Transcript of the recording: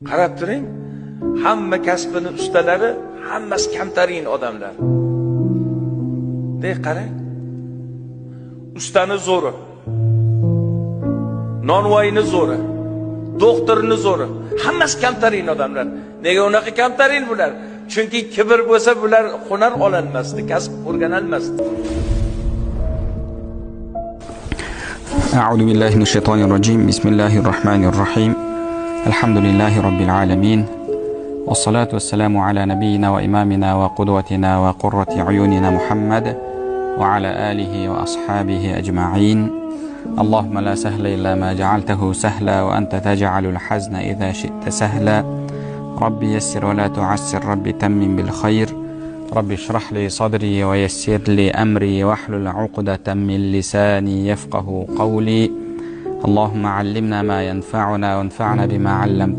Qarab turing, hamma kasbini ustalari, hammasi kamtarin odamlar. Qarang. Ustani zo'ri, nonvoyini zo'ri, doktorni zo'ri, hammasi kamtarin odamlar. Nega unaqa kamtarin bular? Chunki kibr bo'lsa bular hunar olanmasdi, kasb o'rganolmasdi. أعوذ بالله من الشيطان الرجيم بسم الله الرحمن الرحيم الحمد لله رب العالمين والصلاة والسلام على نبينا وإمامنا وقدوتنا وقرة عيوننا محمد وعلى آله وأصحابه أجمعين اللهم لا سهل إلا ما جعلته سهلا وأنت تجعل الحزن إذا شئت سهلا ربي يسر ولا تعسر ربي تمم بالخير ربي اشرح لي صدري ويسر لي أمري واحلل عقدة من لساني يفقه قولي اللهم علمنا ما ينفعنا وانفعنا بما علمتنا